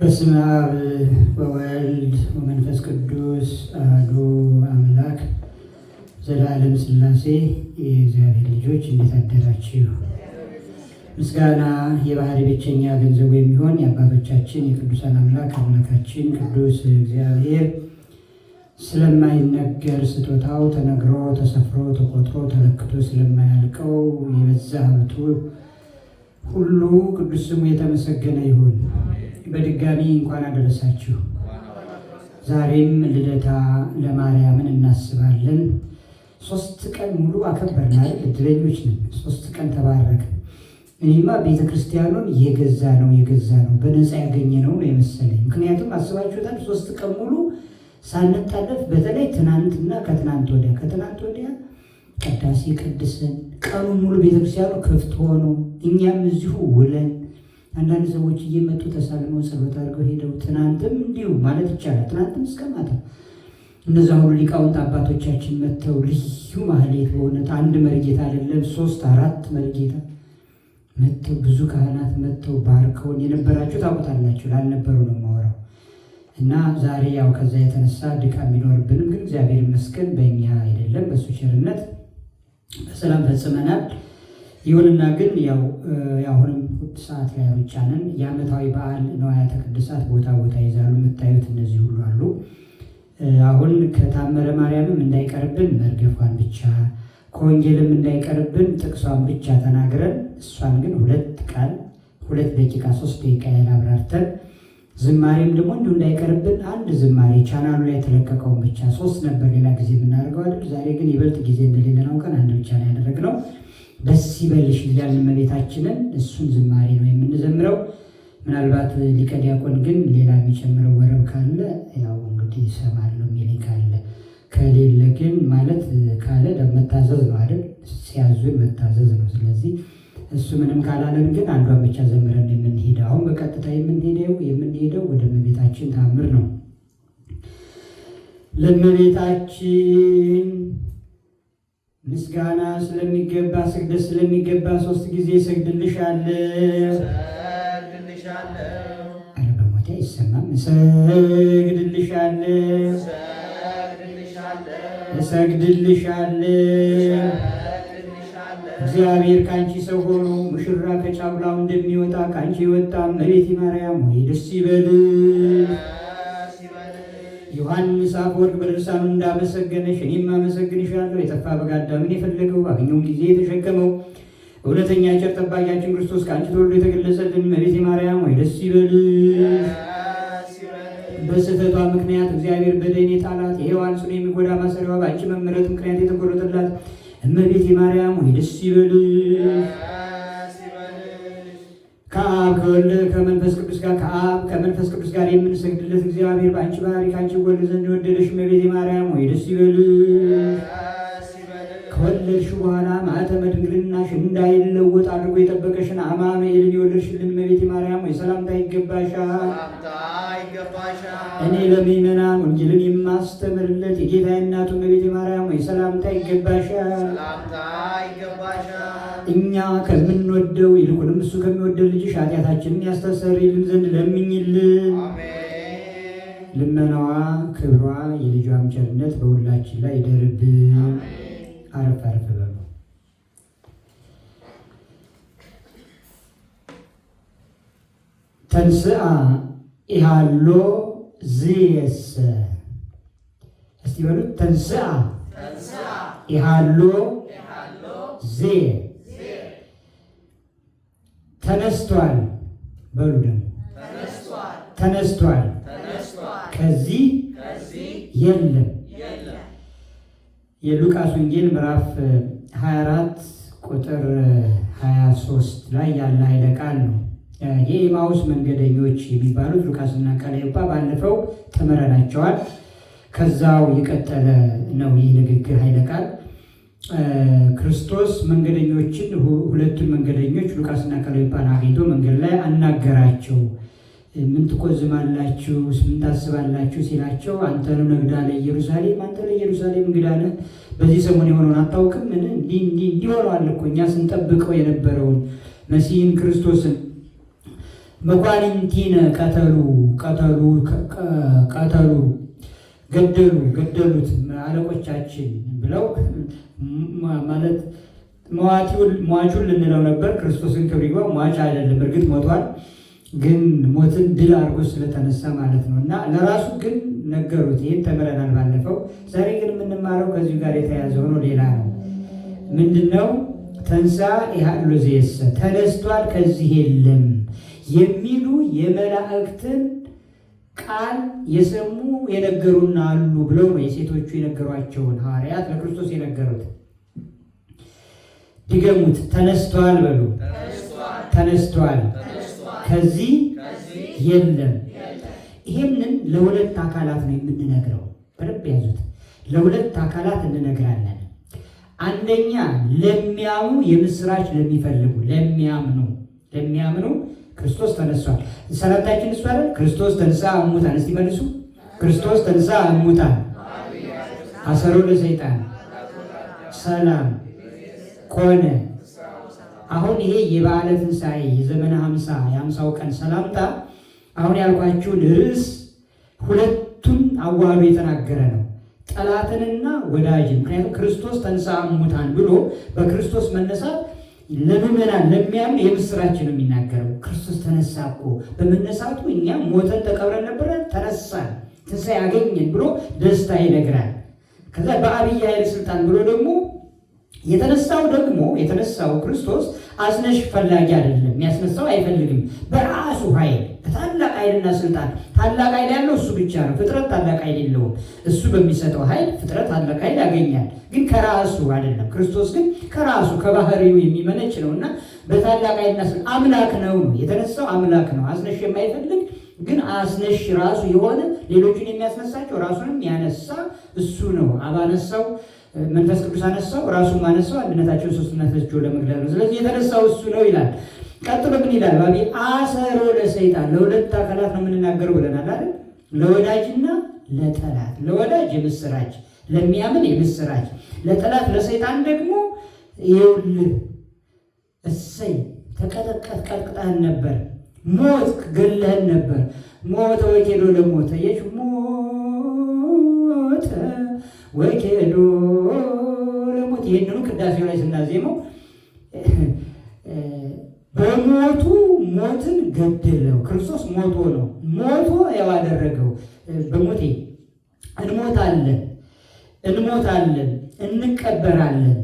በስመ አብ ወወልድ ወመንፈስ ቅዱስ አሐዱ አምላክ ዘላለም ሥላሴ የእግዚአብሔር ልጆች እንዴት አደራችሁ? ምስጋና የባህሪ ብቸኛ ገንዘቡ የሚሆን የአባቶቻችን የቅዱሳን አምላካችን ቅዱስ እግዚአብሔር ስለማይነገር ስጦታው ተነግሮ ተሰፍሮ ተቆጥሮ ተለክቶ ስለማያልቀው የበዛ ሀብቱ ሁሉ ቅዱስ ስሙ የተመሰገነ ይሁን። በድጋሚ እንኳን አደረሳችሁ። ዛሬም ልደታ ለማርያምን እናስባለን። 3 ቀን ሙሉ አከበርናል። እድለኞች ነን። 3 ቀን ተባረክ። እኔማ ቤተ ክርስቲያኑን የገዛ ነው በነፃ ያገኘ ነው የመሰለኝ። ምክንያቱም አስባችሁታል 3 ቀን ሙሉ ሳንጣለፍ፣ በተለይ ትናንትና ከትናንት ወዲያ ቅዳሴ ቀድሰን ቀኑ ሙሉ ቤተክርስቲያኑ ክፍት ሆኖ እኛም እዚሁ ውለን አንዳንድ ሰዎች እየመጡ ተሳልመው ጸሎት አድርገው ሄደው ትናንትም እንዲሁ ማለት ይቻላል ትናንትም እስከ ማታ እነዛ ሁሉ ሊቃውንት አባቶቻችን መጥተው ልዩ ማህሌት በእውነት አንድ መርጌታ አይደለም 3-4 መርጌታ መጥተው ብዙ ካህናት መጥተው ባርከውን የነበራችሁ ታውቁታላችሁ። ላልነበሩ ነው የማወራው። እና ዛሬ ያው ከዛ የተነሳ ድካም ቢኖርብንም ግን እግዚአብሔር ይመስገን በእኛ አይደለም በእሱ ቸርነት በሰላም ፈጽመናል። ይሁንና ግን ያው አሁንም ሰዓት ላይ ሩጫንን የዓመታዊ በዓል ንዋያተ ቅድሳት ቦታ ይዛሉ። የምታዩት እነዚህ ሁሉ አሉ። አሁን ከታመረ ማርያምም እንዳይቀርብን መርገፏን ብቻ ከወንጌልም እንዳይቀርብን ጥቅሷን ብቻ ተናግረን እሷን ግን 2 ደቂቃ 3 ደቂቃ ያህል አብራርተን ዝማሬም ደግሞ እንዲሁ እንዳይቀርብን አንድ ዝማሬ ቻናሉ ላይ የተለቀቀውን ብቻ 3 ነበር ሌላ ጊዜ የምናደርገው አይደል? ዛሬ ግን ይበልጥ ጊዜ እንደሌለን አውቀን አንድ ብቻ ነው ያደረግነው። ደስ ይበልሽ ይላል እመቤታችንን። እሱን ዝማሬ ነው የምንዘምረው። ምናልባት ሊቀ ዲያቆን ግን ሌላ የሚጨምረው ወረብ ካለ ያው እንግዲህ እሰማለሁ የሚል ካለ፣ ከሌለ ግን ማለት ካለ መታዘዝ ነው አይደል? ሲያዙን መታዘዝ ነው። ስለዚህ እሱ ምንም ካላለን ግን አንዷን ብቻ ዘምረን የምንሄደው። አሁን በቀጥታ የምንሄደው ወደ እመቤታችን ታምር ነው። ለእመቤታችን ምስጋና ስለሚገባ ስግደት ስለሚገባ 3 ጊዜ እሰግድልሻለሁ። ኧረ በሞቴ አይሰማም። እሰግድልሻለሁ። እግዚአብሔር ከአንቺ ሰው ሆኖ ሙሽራ ከጫጉላው እንደሚወጣ ከአንቺ የወጣ እመቤቴ ማርያም ወይ ደስ ይበልሽ። ዮሐንስ አፈወርቅ በድርሳኑ እንዳመሰገነሽ እኔም አመሰግንሻለሁ። የጠፋ በግ አዳምን የፈለገው ባገኘውን ጊዜ የተሸከመው እውነተኛ ቸር ጠባቂያችን ክርስቶስ ከአንቺ ተወልዶ የተገለጸልን እመቤቴ ማርያም ወይ ደስ ይበልሽ። በስህተቷ ምክንያት እግዚአብሔር በደይን የጣላት የሔዋን ጽኑ የሚጎዳ ማሰሪያዋ በአንቺ መመረጥ ምክንያት የተቆረጠላት እመቤቴ ማርያም ወይ ደስ ይበልሽ። ከአብ ከወልድ ከመንፈስ ቅዱስ ጋር ከመንፈስ ቅዱስ ጋር የምንሰግድለት እግዚአብሔር በአንቺ ባህሪ ከአንቺ ወልድ ዘንድ የወደደሽ እመቤቴ ማርያም ወይ ደስ ይበልሽ። ከወለድሽ በኋላ ማኅተመ ድንግልናሽ እንዳይለወጥ አድርጎ የጠበቀሽን አማኑኤልን የወለድሽልን እመቤቴ ማርያም ወይ ሰላምታ ይገባሻል። እኔ ለምእመናን ወንጌልን የማስተምርለት የጌታዬ እናቱ እመቤቴ ማርያም ወይ ሰላምታ ይገባሻል። እኛ ከምንወደው ይልቁንም እሱ ከሚወደው ልጅሽ ኃጢአታችንን ያስተሰርይልን ዘንድ ለምኝልን። ልመናዋ ክብሯ የልጇም ቸርነት በሁላችን ላይ ይደርብን። አረፍ በሉ። ተንሥአ ኢሃሎ ዝየሰ። እስቲ በሉት ተንሥአ ኢሃሎ ዝየ። ተነስቷል በሉ ደግሞ ተነስቷል ከዚህ የለም። የሉቃስ ወንጌል ምዕራፍ 24 ቁጥር 23 ላይ ያለ ኃይለ ቃል ነው። የኤማውስ መንገደኞች የሚባሉት ሉቃስና ቀለዮጳ ባለፈው ተመረናቸዋል። ከዛው የቀጠለ ነው ይህ ንግግር ኃይለ ቃል። ክርስቶስ መንገደኞችን ሁለቱን መንገደኞች ሉቃስና ቀለዮጳን አግኝቶ መንገድ ላይ አናገራቸው። ምን ትቆዝማላችሁ? ምን ታስባላችሁ ሲላቸው አንተ ነው ነግዳ ለኢየሩሳሌም፣ አንተ ለኢየሩሳሌም እንግዳ ነህ፣ በዚህ ሰሞን የሆነውን አታውቅም? ምን እንዲህ ሆነዋል እኮ እኛ ስንጠብቀው የነበረውን መሲህን ክርስቶስን መኳንንቲነ ቀተሉ ገደሉት አለቆቻችን ብለው ማለት ሟቹን ልንለው ነበር። ክርስቶስን ክብር ይግባው ሟች አይደለም፣ እርግጥ ሞቷል፣ ግን ሞትን ድል አድርጎ ስለተነሳ ማለት ነው። እና ለራሱ ግን ነገሩት። ይህን ተምረናል ባለፈው። ዛሬ ግን የምንማረው ከዚሁ ጋር የተያያዘ ሆኖ ሌላ ነው። ምንድነው? ተንሳ ኢሃሎ ዘየሰ ተነስቷል ከዚህ የለም የሚሉ የመላእክትን ቃል የሰሙ የነገሩና አሉ ብለው ነው የሴቶቹ የነገሯቸውን ሐዋርያት ለክርስቶስ የነገሩት። ድገሙት። ተነስቷል በሉ። ተነስቷል ከዚህ የለም። ይሄንን ለሁለት አካላት ነው የምንነግረው። በደንብ ያዙት። ለሁለት አካላት እንነግራለን። አንደኛ ለሚያምኑ የምስራች ለሚፈልጉ ለሚያምኑ ክርስቶስ ተነስቷል። ሰላምታችን እሱ አይደል? ክርስቶስ ተንሥአ እሙታን። እስቲ መልሱ። ክርስቶስ ተንሥአ እሙታን አሰሮ ለሰይጣን ሰላም ኮነ። አሁን ይሄ የበዓለ ትንሣኤ የዘመነ 50 የ50ው ቀን ሰላምታ አሁን ያልኳችሁን ርዕስ ሁለቱን አዋህዶ የተናገረ ነው፣ ጠላትንና ወዳጅን። ምክንያቱም ክርስቶስ ተንሥአ እሙታን ብሎ በክርስቶስ መነሳት ለምእመናን ለሚያምን የምስራች ነው የሚናገረው። ክርስቶስ ተነሳ እኮ በመነሳቱ እኛም ሞተን ተቀብረን ነበረ፣ ተነሳን፣ ትንሣኤ ያገኘን ብሎ ደስታ ይነግራል። ከዛ በአብይ ኃይል ስልጣን ብሎ ደግሞ የተነሳው ክርስቶስ አስነሽ ፈላጊ አይደለም፣ የሚያስነሳው አይፈልግም። በራሱ ኃይል በታላቅ ኃይልና ስልጣን፣ ታላቅ ኃይል ያለው እሱ ብቻ ነው። ፍጥረት ታላቅ ኃይል የለውም። እሱ በሚሰጠው ኃይል ፍጥረት ታላቅ ኃይል ያገኛል፣ ግን ከራሱ አይደለም። ክርስቶስ ግን ከራሱ ከባህሪው የሚመነጭ ነውና በታላቅ ኃይልና ስልጣን አምላክ ነው። የተነሳው አምላክ ነው። አስነሽ የማይፈልግ ግን አስነሽ ራሱ የሆነ ሌሎችን የሚያስነሳቸው ራሱንም ያነሳ እሱ ነው። አብ አነሳው፣ መንፈስ ቅዱስ አነሳው፣ ራሱም አነሳው። አንድነታቸውን ሶስትነታቸውን ለመግለጽ ነው። ስለዚህ የተነሳው እሱ ነው ይላል። ቀጥሎ ምን ይላል? ባቢ አሰሮ ለሰይጣን ለሁለት አካላት ነው የምንናገረው ብለናል አይደል? ለወዳጅና ለጠላት። ለወዳጅ የምስራች፣ ለሚያምን የምስራች፣ ለጠላት ለሰይጣን ደግሞ ይኸውልህ እሰይ ተቀጥቅጠህን ነበር፣ ሞት ገለህን ነበር፣ ሞተ ወኬዶ ለሞተ የች ሞተ ወኬዶ ለሞት። ይህንኑ ቅዳሴው ላይ ስናዜመው በሞቱ ሞትን ገደለው። ክርስቶስ ሞቶ ነው። ሞቶ ያው አደረገው። በሞቴ እንሞታለን፣ እንቀበራለን።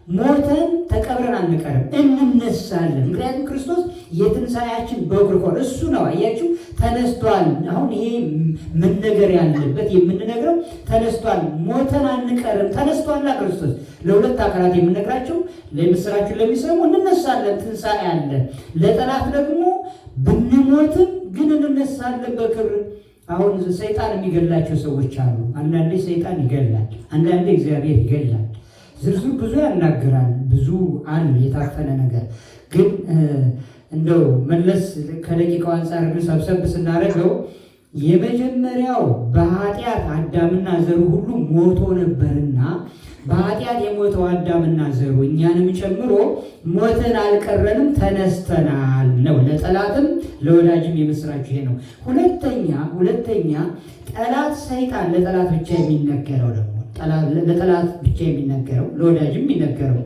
ሞተን ተቀብረን አንቀርም፣ እንነሳለን። ምክንያቱም ክርስቶስ የትንሣኤያችን በኩር ሆነ። እሱ ነው። አያችሁ፣ ተነስቷል። አሁን ይሄ መነገር ያለበት የምንነግረው ተነስቷል። ሞተን አንቀርም። ተነስቷላ ክርስቶስ። ለሁለት አካላት የምንነግራቸው ለምስራችን ለሚሰሙ እንነሳለን፣ ትንሣኤ አለ። ለጠላት ደግሞ ብንሞትም ግን እንነሳለን በክብር። አሁን ሰይጣን የሚገላቸው ሰዎች አሉ። አንዳንዴ ሰይጣን ይገላል፣ አንዳንዴ እግዚአብሔር ይገላል። ዝርዝር ብዙ ያናግራል። ብዙ አለ የታፈነ ነገር። ግን እንደው መለስ ከደቂቃው አንጻር ግን ሰብሰብ ስናደርገው የመጀመሪያው በኃጢአት አዳምና ዘሩ ሁሉ ሞቶ ነበርና በኃጢአት የሞተው አዳምና ዘሩ እኛንም ጨምሮ ሞተን አልቀረንም፣ ተነስተናል ነው። ለጠላትም ለወዳጅም የምስራችሁ ይሄ ነው። ሁለተኛ ጠላት ሰይጣን ለጠላት ብቻ የሚነገረው ደግሞ ለጠላት ብቻ የሚነገረው ለወዳጅም የሚነገረው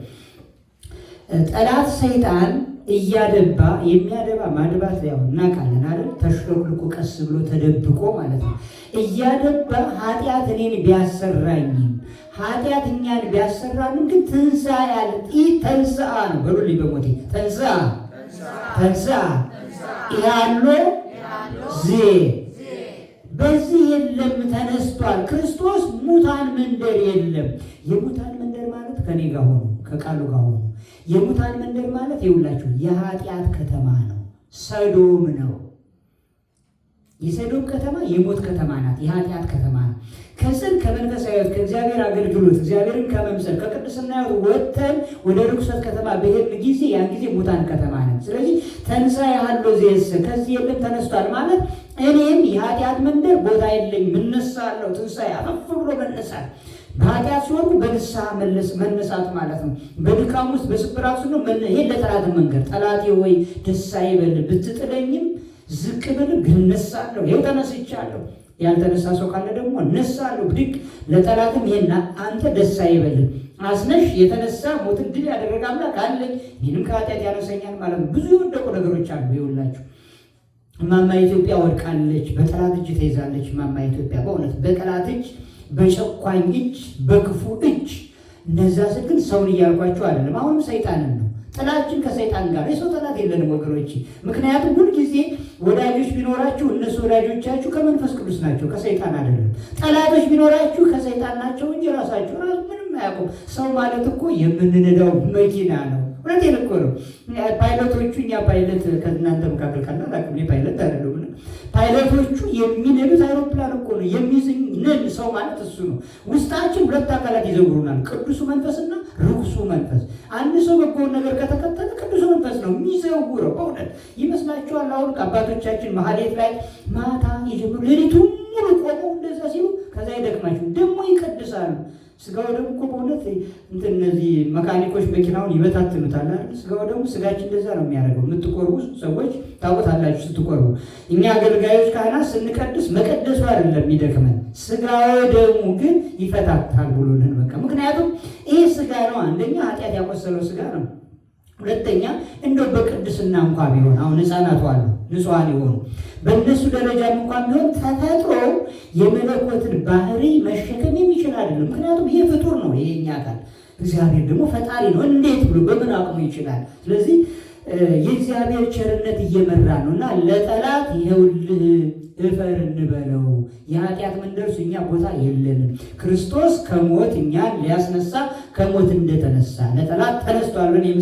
ጠላት ሰይጣን እያደባ የሚያደባ ማድባት ያው እናውቃለን አይደል? ተሽሎክልኮ ቀስ ብሎ ተደብቆ ማለት ነው። እያደባ ኃጢአት እኔን ቢያሰራኝም ኃጢአት እኛን ቢያሰራንም ግን ትንሣኤ ያለ ተንሥአ ነው። በሉልኝ በሞቴ ተንሥአ ኢሃሎ ዜ በዚህ የለም ተነስቷል ክርስቶስ። ሙታን መንደር የለም። የሙታን መንደር ማለት ከኔ ጋር ሆኖ ከቃሉ ጋር ሆኖ የሙታን መንደር ማለት ይውላችሁ የኃጢአት ከተማ ነው፣ ሰዶም ነው። የሰዶም ከተማ የሞት ከተማ ናት፣ የኃጢአት ከተማ ነው። ከስን ከመንፈሳዊት ከእግዚአብሔር አገልግሎት እግዚአብሔርን ከመምሰል ከቅድስና ወጥተን ወደ ርኩሰት ከተማ በሄድን ጊዜ ያን ጊዜ ሙታን ከተማ ነን። ስለዚህ ተንሥአ ኢሃሎ ዘየሰ ከዚህ የለም ተነስቷል ማለት እኔም የኃጢአት መንደር ቦታ የለኝም፣ እነሳለሁ። ትንሣኤ አፈፍ ብሎ መነሳት በኃጢአት ሲሆኑ በንስሐ መነሳት ማለት ነው። በድካም ውስጥ በስብራት ነው። ይሄ ለጠላት መንገድ ጠላቴ ወይ ደስ አይበል ብትጥለኝም ዝቅ ብልም ግን እነሳለሁ፣ ይኸው ተነስቻለሁ። ያልተነሳ ሰው ካለ ደግሞ እነሳለሁ ብድግ። ለጠላትም ይሄን አንተ ደስ አይበልህ፣ አስነሽ የተነሳ ሞትን ድል ያደረገ አምላክ አለኝ፣ ይህንም ከኃጢአት ያነሰኛል ማለት ነው። ብዙ የወደቁ ነገሮች አሉ። ይኸውላችሁ እማማ ኢትዮጵያ ወድቃለች፣ በጠላት እጅ ተይዛለች። እማማ ኢትዮጵያ በእውነት በጠላት እጅ፣ በጨቋኝ እጅ፣ በክፉ እጅ። እነዛ ስል ግን ሰውን እያልኳቸው አይደለም፣ አሁንም ሰይጣንን ነው። ጥላችን ከሰይጣን ጋር፣ የሰው ጠላት የለንም ወገኖች። ምክንያቱም ሁልጊዜ ወዳጆች ቢኖራችሁ እነሱ ወዳጆቻችሁ ከመንፈስ ቅዱስ ናቸው፣ ከሰይጣን አይደለም። ጠላቶች ቢኖራችሁ ከሰይጣን ናቸው እንጂ ራሳቸው ምንም አያውቁም። ሰው ማለት እኮ የምንነዳው መኪና ነው። እውነቴን እኮ ነው። ፓይለቶቹ እኛ ፓይለት ከእናንተ መካከል ካለ አላውቅም፣ ፓይለት አይደለም። ፓይለቶቹ የሚነዱት አይሮፕላን እኮ ነው። የሚዝነን ሰው ማለት እሱ ነው። ውስጣችን ሁለት አካላት ይዘውሩናል፣ ቅዱሱ መንፈስና ርኩሱ መንፈስ። አንድ ሰው በጎውን ነገር ከተከተለ ቅዱሱ መንፈስ ነው የሚዘውረው። በእውነት ይመስላችኋል? አሁን አባቶቻችን መሐሌት ላይ ማታ የጀምሩ ሌሊቱን ሙሉ ቆመው እንደዛ ሲሉ ከዛ ይደክማቸው ደግሞ ይቀድሳሉ። ስጋው ደግሞ እኮ በእውነት እነዚህ መካኒኮች መኪናውን ይበታትኑታል አይደል? ስጋው ደግሞ ስጋችን እንደዛ ነው የሚያደርገው። የምትቆርቡ ሰዎች ታውቁታላችሁ ስትቆርቡ። እኛ አገልጋዮች ካህናት ስንቀድስ መቀደሱ አይደለም የሚደክመን፣ ስጋው ደግሞ ግን ይፈታታል ብሎልን በቃ። ምክንያቱም ይሄ ስጋ ነው፣ አንደኛ ኃጢአት ያቆሰለው ስጋ ነው። ሁለተኛ እንደው በቅድስና እንኳን ቢሆን አሁን ሕፃናቱ አሉ ንጹሐን የሆኑ በእነሱ ደረጃም እንኳን ቢሆን ተፈጥሮ የመለኮትን ባህሪ መሸከም የሚችል አይደለም። ምክንያቱም ይሄ ፍጡር ነው፣ ይሄ እኛ አካል። እግዚአብሔር ደግሞ ፈጣሪ ነው። እንዴት ብሎ በምን አቅሙ ይችላል? ስለዚህ የእግዚአብሔር ቸርነት እየመራ ነው እና ለጠላት ይኸውልህ እፈር እንበለው፣ የኃጢአት መንደርሱ እኛ ቦታ የለንም። ክርስቶስ ከሞት እኛን ሊያስነሳ ከሞት እንደተነሳ ለጠላት ተነስቷል ብለን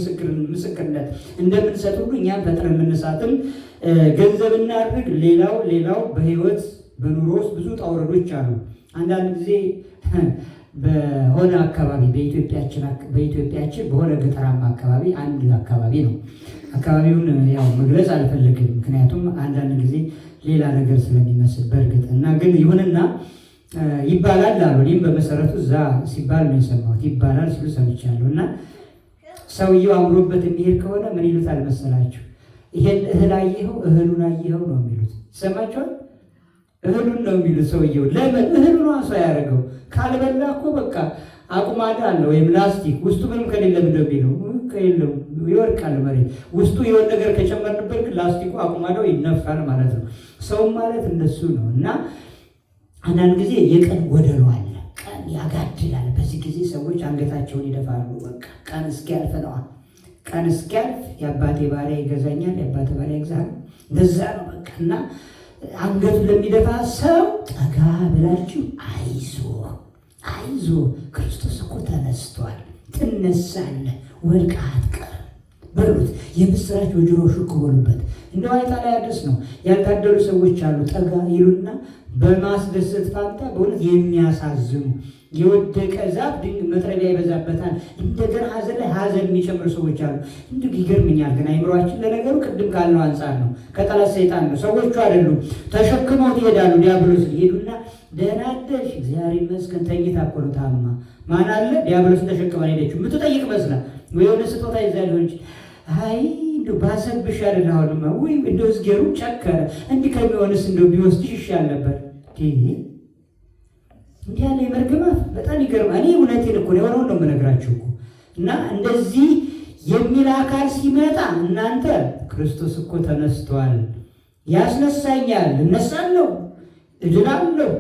ምስክርነት እንደምንሰጥ ሁሉ እኛን ፈጥረን መነሳትን ገንዘብ እናድርግ። ሌላው በህይወት በኑሮ ውስጥ ብዙ ውጣ ውረዶች አሉ። አንዳንድ ጊዜ በሆነ አካባቢ በኢትዮጵያችን በሆነ ገጠራማ አካባቢ አንድ አካባቢ ነው። አካባቢውን ያው መግለጽ አልፈልግም፣ ምክንያቱም አንዳንድ ጊዜ ሌላ ነገር ስለሚመስል በእርግጥ እና ግን ይሁንና ይባላል አሉ። እኔም በመሰረቱ እዛ ሲባል ነው የሰማሁት። ይባላል ሲሉ ሰምቻለሁ። እና ሰውየው አምሮበት የሚሄድ ከሆነ ምን ይሉታል መሰላችሁ? ይሄን እህል አየኸው፣ እህሉን አየኸው ነው የሚሉት። ይሰማችኋል? እህሉን ነው የሚሉት ሰውየው። ለምን እህሉ ነው ሰው ያደረገው? ካልበላ እኮ በቃ አቁማዳ አለ ወይም ላስቲክ ውስጡ ምንም ከሌለ ምንድነው የሚለው? ከሌለው ይወርቃል መሬት። ውስጡ የሆነ ነገር ከጨመርንበት ግን ላስቲኩ አቁማዳው ይነፋል ማለት ነው። ሰው ማለት እንደሱ ነው። እና አንዳንድ ጊዜ የቀን ጎደሎ አለ፣ ቀን ያጋድላል። በዚህ ጊዜ ሰዎች አንገታቸውን ይደፋሉ። በቃ ቀን እስኪያልፍ ነዋ። ቀን እስኪያልፍ የአባቴ ባሪያ ይገዛኛል፣ የአባቴ ባሪያ ይገዛል። እንደዛ ነው በቃ። እና አንገቱን ለሚደፋ ሰው ጠጋ ብላችሁ አይዞ ክርስቶስ እኮ ተነስቷል፣ ትነሳለህ፣ ወድቀህ አትቀርም በሉት። የምስራች በጆሮ ሹክ በሉበት። እንደው አይጣ ላይ አዲስ ነው። ያልታደሉ ሰዎች አሉ፣ ጠጋ ይሉና በማስደሰት ፋንታ በእውነት የሚያሳዝኑ የወደቀ ዛፍ መጥረቢያ ይበዛበታል። እንደገና ሀዘን ላይ ሀዘን የሚጨምሩ ሰዎች አሉ። እንዲሁ ይገርምኛል። ግን አይምሯችን ለነገሩ ቅድም ካልነው አንጻር ነው፣ ከጠላት ሰይጣን ነው። ሰዎቹ አይደሉም፣ ተሸክመው ይሄዳሉ። ዲያብሎስ ይሄዱና ደህና አደርሽ እግዚአብሔር ይመስገን፣ ተኝታ እኮ ነው ታማ። ማን አለ? ዲያብሎስን ተሸክማ ሄደችው። የምትጠይቅ መስላ ወይ የሆነ ስጦታ ይዛ ሊሆን ይችላል። አይ እንደው ባሰብሽ አይደል? አሁንማ ወይ እንደው እዝጌሩ ጨከረ። እንዲህ ከሚሆንስ እንደው ቢወስድሽ ይሻል ነበር። እንዲህ ያለ የመርገማት በጣም ይገርማል። እኔ እውነቴን እኮ የሆነውን ነው የምነግራችሁ እኮ። እና እንደዚህ የሚል አካል ሲመጣ እናንተ ክርስቶስ እኮ ተነስቷል፣ ያስነሳኛል፣ እነሳለሁ፣ እድናለሁ።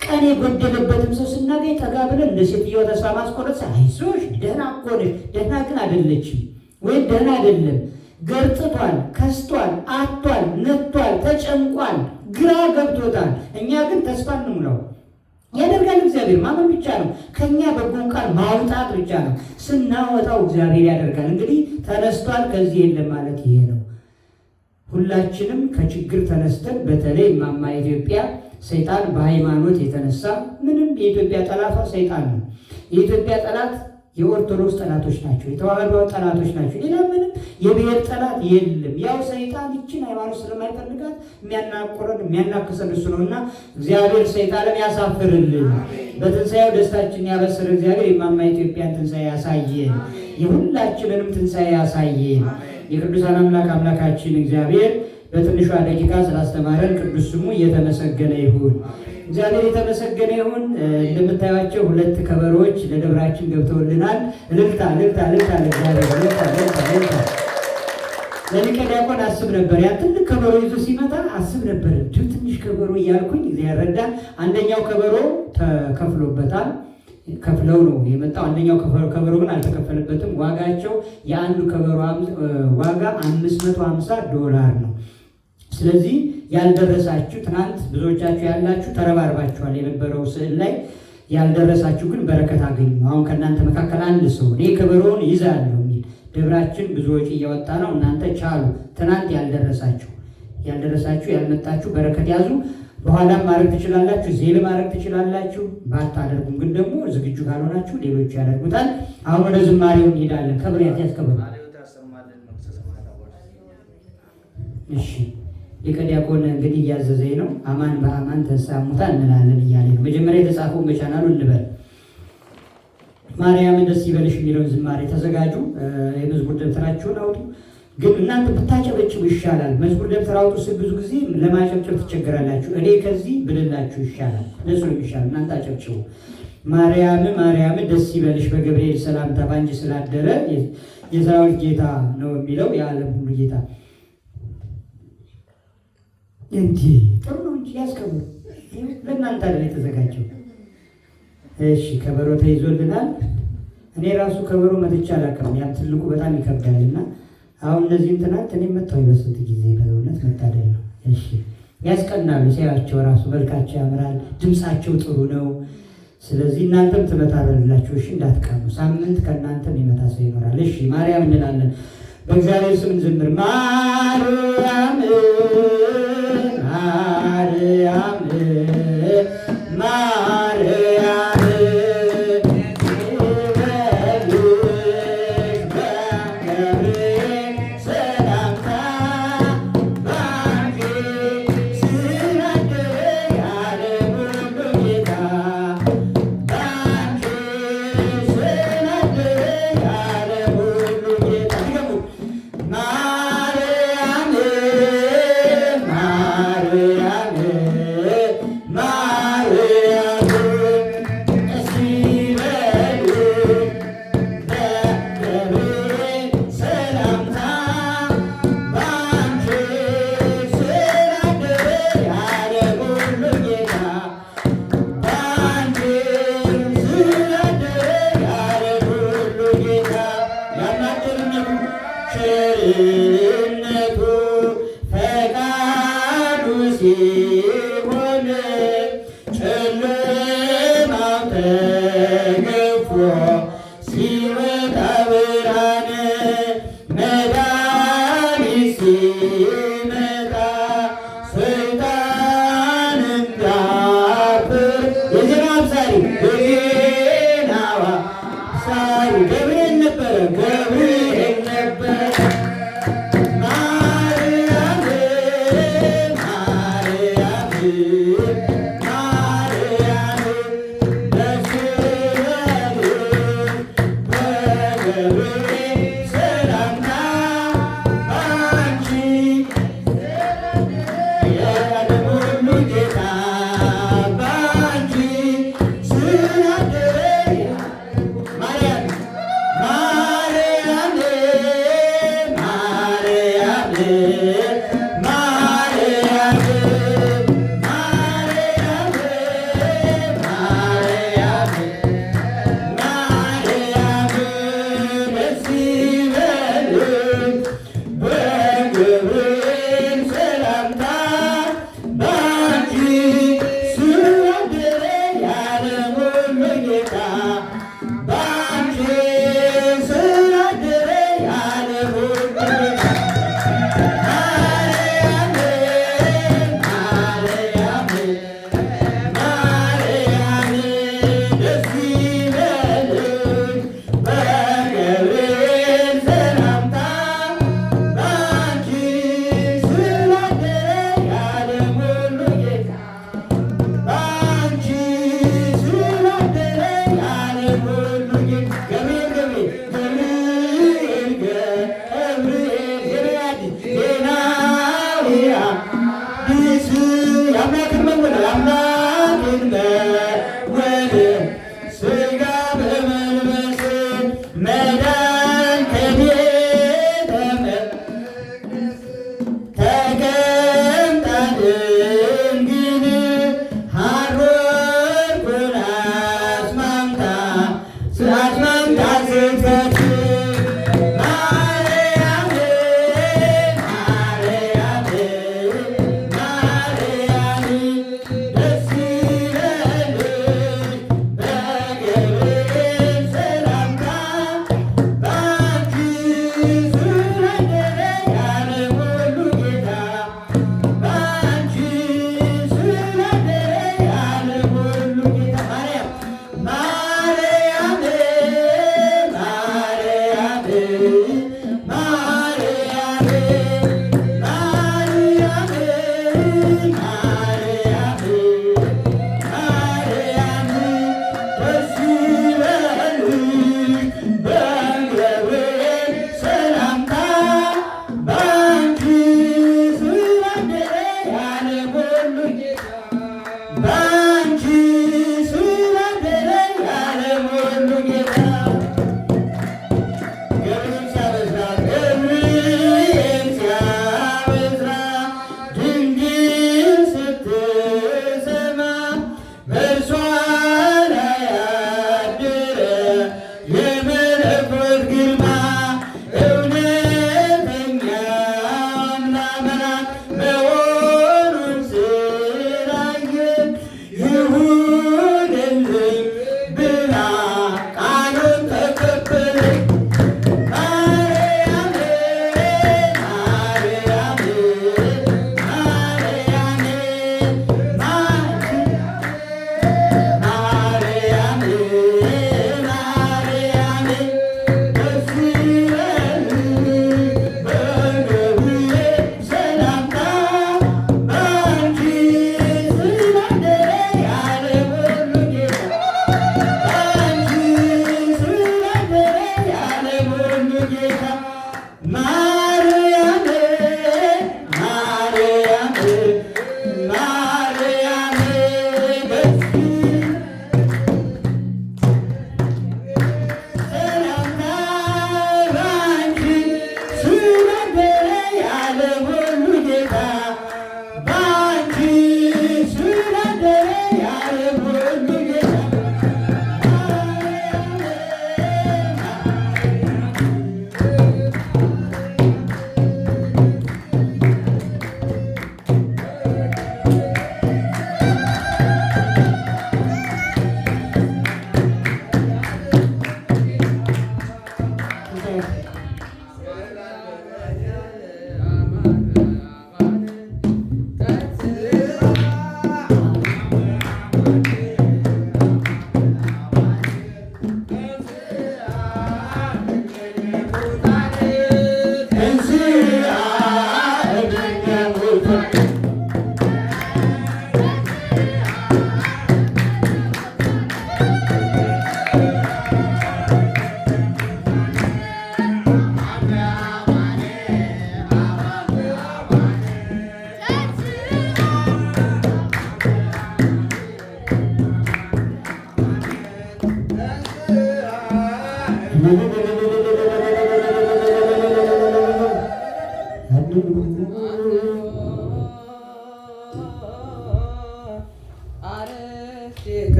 ቀን የጎደለበትም ሰው ስናገኝ ጠጋ ብለን እንደ ሴትየዋ ተስፋ ማስቆረጥ አይዞሽ፣ ደህና እኮ ነሽ፣ ደህና ግን አይደለችም ወይም ደህና አይደለም፣ ገርጥቷል፣ ከስቷል፣ አጥቷል፣ ነጥቷል፣ ተጨንቋል፣ ግራ ገብቶታል። እኛ ግን ተስፋ እንሙላው። ያደርጋል እግዚአብሔር። ማመን ብቻ ነው። ከኛ በጎን ቃል ማውጣት ብቻ ነው። ስናወጣው እግዚአብሔር ያደርጋል። እንግዲህ ተነስቷል፣ ከዚህ የለም ማለት ይሄ ነው። ሁላችንም ከችግር ተነስተን፣ በተለይ እማማ ኢትዮጵያ ሰይጣን በሃይማኖት የተነሳ ምንም የኢትዮጵያ ጠላቷ ሰይጣን ነው። የኢትዮጵያ ጠላት የኦርቶዶክስ ጠላቶች ናቸው፣ የተዋህዶ ጠላቶች ናቸው። ሌላ ምንም የብሔር ጠላት የለም። ያው ሰይጣን ይችን ሃይማኖት ስለማይፈልጋት የሚያናቆረን የሚያናክሰን እሱ ነው እና እግዚአብሔር ሰይጣንን ያሳፍርልን። በትንሣኤው ደስታችን ያበስር እግዚአብሔር የማማ ኢትዮጵያን ትንሣኤ ያሳየን፣ የሁላችንንም ትንሣኤ ያሳየን። የቅዱሳን አምላካችን እግዚአብሔር በትንሿ ደቂቃ ስላስተማረን ቅዱስ ስሙ እየተመሰገነ ይሁን። እግዚአብሔር የተመሰገነ ይሁን። እንደምታዩቸው 2 ከበሮዎች ለደብራችን ገብተውልናል። እልልታ እልልታ እልልታ ለእግዚአብሔር እልልታ እልልታ እልልታ። ለሊቀ ዲያቆን አስብ ነበር፣ ያ ትልቅ ከበሮ ይዞ ሲመጣ አስብ ነበር እንዲሁ ትንሽ ከበሮ እያልኩኝ እግዚአብሔር ረዳን። አንደኛው ከበሮ ተከፍሎበታል፣ ከፍለው ነው የመጣው። አንደኛው ከበሮ ግን አልተከፈለበትም። ዋጋቸው የአንዱ ከበሮ ዋጋ $550 ነው። ስለዚህ ያልደረሳችሁ ትናንት ብዙዎቻችሁ ያላችሁ ተረባርባችኋል። የነበረው ስዕል ላይ ያልደረሳችሁ ግን በረከት አገኙ። አሁን ከእናንተ መካከል አንድ ሰው እኔ ከበሮውን ይዛለሁ የሚል ደብራችን ብዙ ወጪ እያወጣ ነው፣ እናንተ ቻሉ። ትናንት ያልደረሳችሁ ያልመጣችሁ በረከት ያዙ። በኋላም ማድረግ ትችላላችሁ፣ ዜል ማድረግ ትችላላችሁ። ባታደርጉም ግን ደግሞ ዝግጁ ካልሆናችሁ ሌሎቹ ያደርጉታል። አሁን ወደ ዝማሬው እንሄዳለን። ከብሪያት ያስከብሩ። እሺ ሊቀ ዲያቆን እንግዲህ እያዘዘኝ ነው። አማን በአማን ተንሥአ እሙታን እንላለን እያለ ነው። መጀመሪያ የተጻፈውን በቻናሉ እንበል። ማርያምን ደስ ይበልሽ የሚለውን ዝማሬ ተዘጋጁ። የመዝሙር ደብተራችሁን አውጡ። ግን እናንተ ብታጨበጭቡ ይሻላል። መዝሙር ደብተር አውጡ ስል ብዙ ጊዜ ለማጨብጨብ ትቸገራላችሁ። እኔ ከዚህ ብልላችሁ ይሻላል፣ እነሱ ነው የሚሻል። እናንተ አጨብጭቡ። ማርያም ደስ ይበልሽ በገብርኤል ሰላምታ ባንቺ ስላደረ የሰራዊት ጌታ ነው የሚለው የዓለም ሁሉ ጌታ። እንዲህ ጥሩ ነው እንጂ ያስከብሩ። ለእናንተ አይደል የተዘጋጀው። እሺ ከበሮ ተይዞልናል። እኔ ራሱ ከበሮ መትቼ አላውቅም። ያም ትልቁ በጣም ይከብዳልና አሁን እነዚህን ትናንት እኔ መታው በስንት ጊዜ በእውነት መታደል ነው። እሺ ያስቀናሉ። ሲያዩአቸው ራሱ መልካቸው ያምራል፣ ድምፃቸው ጥሩ ነው። ስለዚህ እናንተም ትመታረላችሁ። እሺ እንዳትቀሙ። ሳምንት ከእናንተ የሚመታ ሰው ይኖራል። እሺ ማርያም እንላለን። በእግዚአብሔር ስም እንዘምር። ማርያም ማርያም ማርያም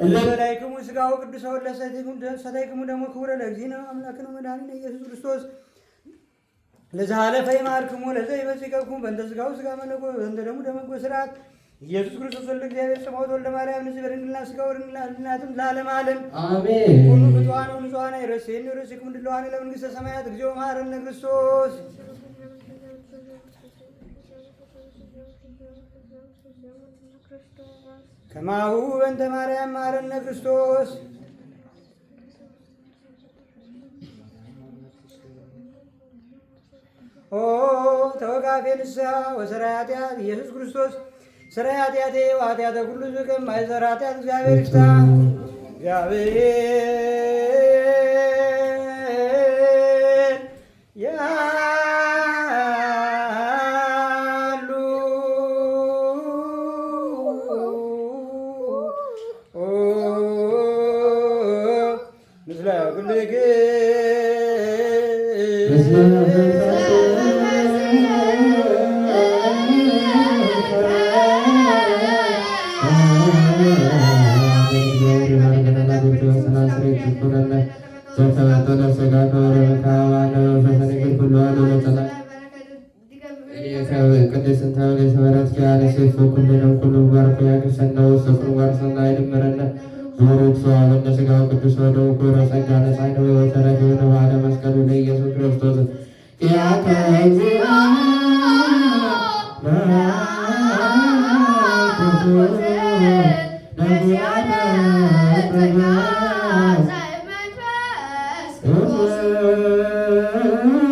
ለበላይክሙ ሥጋው ቅዱሳውን ለሰታይክሙ ደግሞ ክቡረ ለእግዚእነ አምላክነ መድኃኒነ ኢየሱስ ክርስቶስ ለዘሃለፈ ይማርክሙ ለዘይበጽሕክሙ በእንተ ሥጋው ሥጋ መለኮት በእንተ ደሙ ደመ ስርዓት ኢየሱስ ክርስቶስ ወልደ እግዚአብሔር ጽሞት ወልደ ማርያም ንጽሕ በድንግልና ሥጋው ድንግልናትም ለዓለመ ዓለም አሜን። ሁሉ ፍጡዋን ወንጹሐን አይረሴን ይረሴክሙ ድለዋን ለመንግሥተ ሰማያት እግዚኦ መሐረነ ክርስቶስ ከማሁ በእንተ ማርያም መሐረነ ክርስቶስ ኦ ተወቃፌ ንስሐ ወሰራይ ኃጢአት ኢየሱስ ክርስቶስ ሰራይ ኃጢአቴ ወኃጢአተ ኩሉ ሕዝብ ከማይሠራ ኃጢአት እግዚአብሔር ይፍታ። እግዚአብሔር Oh